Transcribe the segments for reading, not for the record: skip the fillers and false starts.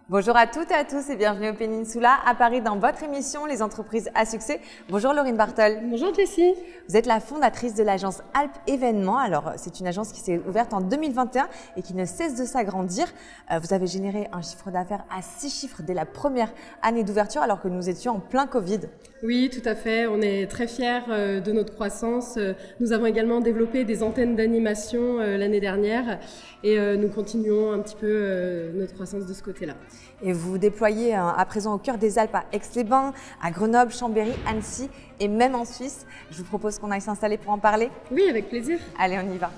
Bonjour à toutes et à tous et bienvenue au Peninsula à Paris dans votre émission Les entreprises à succès. Bonjour Laurine Bartol. Bonjour Jessie. Vous êtes la fondatrice de l'agence Alpes Événements. Alors c'est une agence qui s'est ouverte en 2021 et qui ne cesse de s'agrandir. Vous avez généré un chiffre d'affaires à 6 chiffres dès la première année d'ouverture alors que nous étions en plein Covid. Oui, tout à fait. On est très fiers de notre croissance. Nous avons également développé des antennes d'animation l'année dernière et nous continuons un petit peu notre croissance de ce côté-là. Et vous vous déployez à présent au cœur des Alpes à Aix-les-Bains, à Grenoble, Chambéry, Annecy et même en Suisse. Je vous propose qu'on aille s'installer pour en parler. Oui, avec plaisir. Allez, on y va.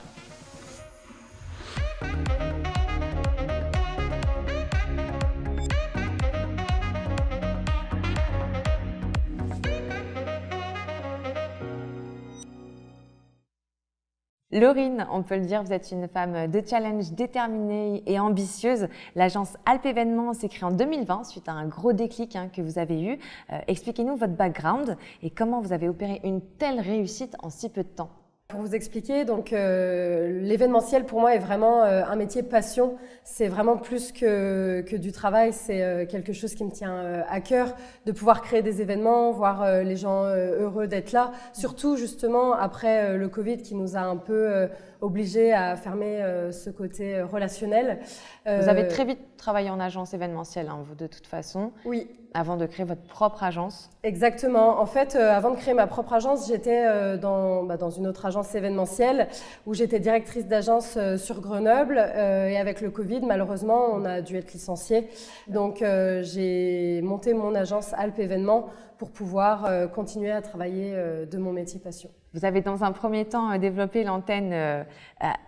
Laurine, on peut le dire, vous êtes une femme de challenge déterminée et ambitieuse. L'agence Alpes Événements s'est créée en 2020 suite à un gros déclic que vous avez eu. Expliquez-nous votre background et comment vous avez opéré une telle réussite en si peu de temps. Pour vous expliquer, donc l'événementiel pour moi est vraiment un métier passion. C'est vraiment plus que du travail, c'est quelque chose qui me tient à cœur de pouvoir créer des événements, voir les gens heureux d'être là. Surtout justement après le Covid qui nous a un peu obligés à fermer ce côté relationnel. Vous avez très vite travaillé en agence événementielle, vous de toute façon. Oui. Avant de créer votre propre agence. Exactement. En fait, avant de créer ma propre agence, j'étais dans une autre agence événementielle où j'étais directrice d'agence sur Grenoble. Et avec le Covid, malheureusement, on a dû être licenciés. Donc, j'ai monté mon agence Alpes Événements pour pouvoir continuer à travailler de mon métier passion. Vous avez dans un premier temps développé l'antenne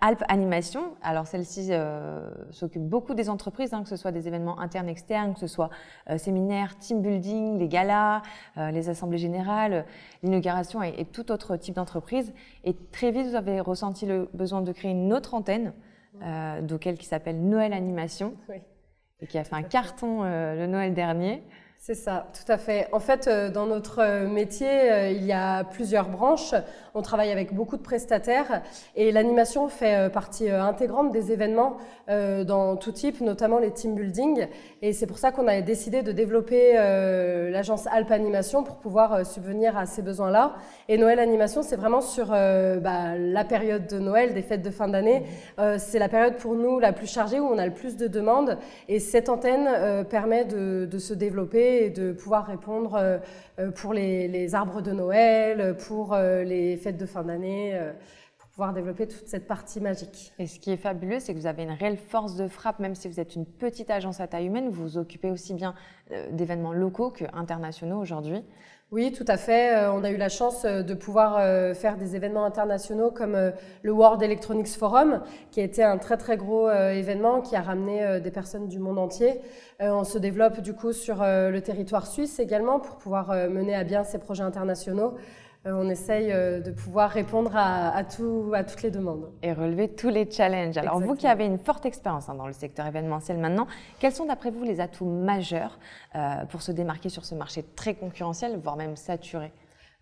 Alpes Animation. Alors celle-ci s'occupe beaucoup des entreprises, que ce soit des événements internes, externes, que ce soit séminaires, team building, les galas, les assemblées générales, l'inauguration et tout autre type d'entreprise. Et très vite, vous avez ressenti le besoin de créer une autre antenne, qui s'appelle Noël Animation, oui. Et qui a fait un carton le Noël dernier. C'est ça, tout à fait. En fait, dans notre métier, il y a plusieurs branches. On travaille avec beaucoup de prestataires et l'animation fait partie intégrante des événements dans tout type, notamment les team building. Et c'est pour ça qu'on a décidé de développer l'agence Alpes Animation pour pouvoir subvenir à ces besoins-là. Et Noël Animation, c'est vraiment sur la période de Noël, des fêtes de fin d'année. C'est la période pour nous la plus chargée où on a le plus de demandes. Et cette antenne permet de se développer et de pouvoir répondre pour les arbres de Noël, pour les fêtes de fin d'année, pour pouvoir développer toute cette partie magique. Et ce qui est fabuleux, c'est que vous avez une réelle force de frappe, même si vous êtes une petite agence à taille humaine, vous vous occupez aussi bien d'événements locaux qu'internationaux aujourd'hui. Oui, tout à fait. On a eu la chance de pouvoir faire des événements internationaux comme le World Electronics Forum, qui a été un très très gros événement qui a ramené des personnes du monde entier. On se développe du coup sur le territoire suisse également pour pouvoir mener à bien ces projets internationaux. On essaye de pouvoir répondre à toutes les demandes. Et relever tous les challenges. Alors Exactement. Vous qui avez une forte expérience dans le secteur événementiel maintenant, quels sont d'après vous les atouts majeurs pour se démarquer sur ce marché très concurrentiel, voire même saturé ?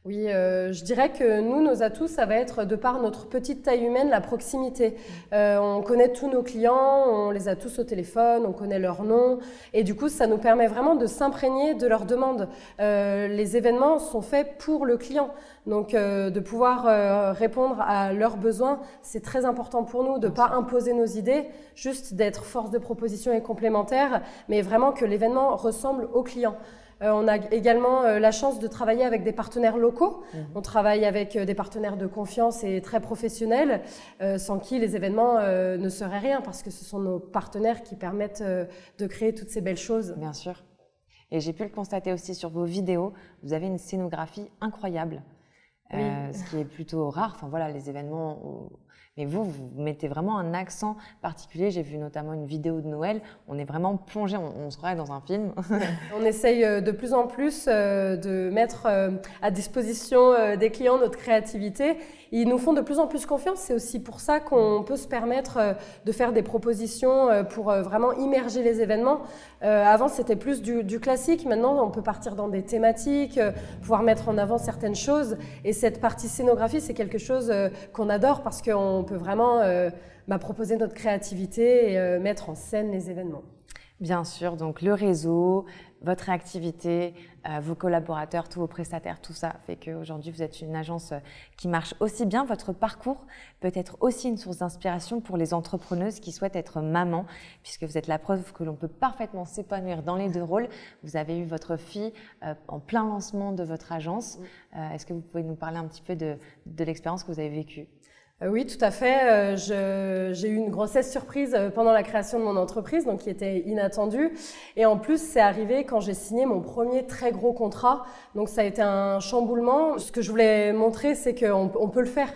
Oui, je dirais que nous, nos atouts, ça va être de par notre petite taille humaine, la proximité. On connaît tous nos clients, on les a tous au téléphone, on connaît leurs noms et du coup, ça nous permet vraiment de s'imprégner de leurs demandes. Les événements sont faits pour le client, donc de pouvoir répondre à leurs besoins, c'est très important pour nous de ne pas imposer nos idées, juste d'être force de proposition et complémentaire, mais vraiment que l'événement ressemble au client. On a également la chance de travailler avec des partenaires locaux. On travaille avec des partenaires de confiance et très professionnels, sans qui les événements ne seraient rien, parce que ce sont nos partenaires qui permettent de créer toutes ces belles choses. Bien sûr. Et j'ai pu le constater aussi sur vos vidéos, vous avez une scénographie incroyable, oui. Ce qui est plutôt rare. Enfin voilà, les événements où... Mais vous mettez vraiment un accent particulier. J'ai vu notamment une vidéo de Noël. On est vraiment plongé, on se croirait dans un film. On essaye de plus en plus de mettre à disposition des clients notre créativité. Ils nous font de plus en plus confiance. C'est aussi pour ça qu'on peut se permettre de faire des propositions pour vraiment immerger les événements. Avant, c'était plus du classique. Maintenant, on peut partir dans des thématiques, pouvoir mettre en avant certaines choses. Et cette partie scénographie, c'est quelque chose qu'on adore parce qu'on peut vraiment proposer notre créativité et mettre en scène les événements. Bien sûr, donc le réseau, votre réactivité, vos collaborateurs, tous vos prestataires, tout ça fait qu'aujourd'hui vous êtes une agence qui marche aussi bien. Votre parcours peut être aussi une source d'inspiration pour les entrepreneuses qui souhaitent être maman, puisque vous êtes la preuve que l'on peut parfaitement s'épanouir dans les deux rôles. Vous avez eu votre fille en plein lancement de votre agence. Est-ce que vous pouvez nous parler un petit peu de l'expérience que vous avez vécue ? Oui, tout à fait. J'ai eu une grossesse surprise pendant la création de mon entreprise, donc qui était inattendue. Et en plus, c'est arrivé quand j'ai signé mon premier très gros contrat. Donc ça a été un chamboulement. Ce que je voulais montrer, c'est qu'on peut le faire.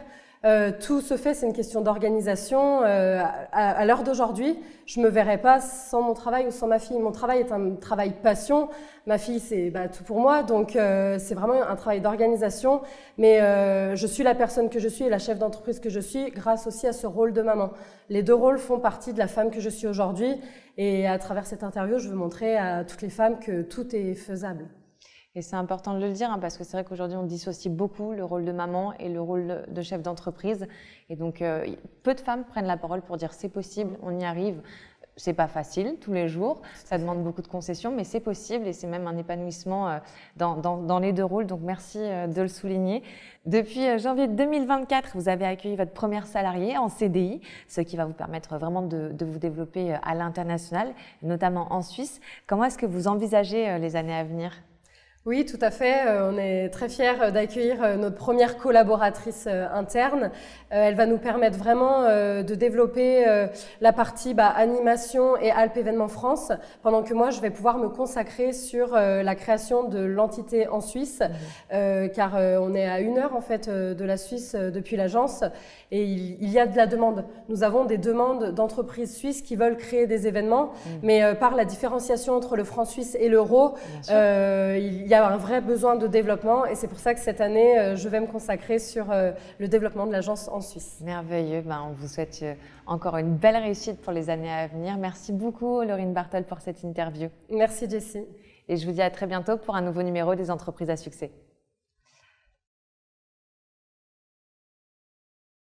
Tout se fait, c'est une question d'organisation. À l'heure d'aujourd'hui, je me verrais pas sans mon travail ou sans ma fille. Mon travail est un travail passion. Ma fille, c'est tout pour moi. Donc, c'est vraiment un travail d'organisation. Mais je suis la personne que je suis et la chef d'entreprise que je suis grâce aussi à ce rôle de maman. Les deux rôles font partie de la femme que je suis aujourd'hui. Et à travers cette interview, je veux montrer à toutes les femmes que tout est faisable. Et c'est important de le dire parce que c'est vrai qu'aujourd'hui on dissocie beaucoup le rôle de maman et le rôle de chef d'entreprise. Et donc peu de femmes prennent la parole pour dire c'est possible, on y arrive. C'est pas facile tous les jours, ça demande beaucoup de concessions, mais c'est possible et c'est même un épanouissement dans les deux rôles. Donc merci de le souligner. Depuis janvier 2024, vous avez accueilli votre première salariée en CDI, ce qui va vous permettre vraiment de vous développer à l'international, notamment en Suisse. Comment est-ce que vous envisagez les années à venir ? Oui, tout à fait. On est très fiers d'accueillir notre première collaboratrice interne. Elle va nous permettre vraiment de développer la partie animation et Alpes Événements France, pendant que moi, je vais pouvoir me consacrer sur la création de l'entité en Suisse, car on est à 1 heure en fait de la Suisse depuis l'agence et il y a de la demande. Nous avons des demandes d'entreprises suisses qui veulent créer des événements, mais par la différenciation entre le franc suisse et l'euro, il y a un vrai besoin de développement et c'est pour ça que cette année, je vais me consacrer sur le développement de l'agence en Suisse. Merveilleux. On vous souhaite encore une belle réussite pour les années à venir. Merci beaucoup, Laurine Bartol, pour cette interview. Merci, Jessie. Et je vous dis à très bientôt pour un nouveau numéro des Entreprises à succès.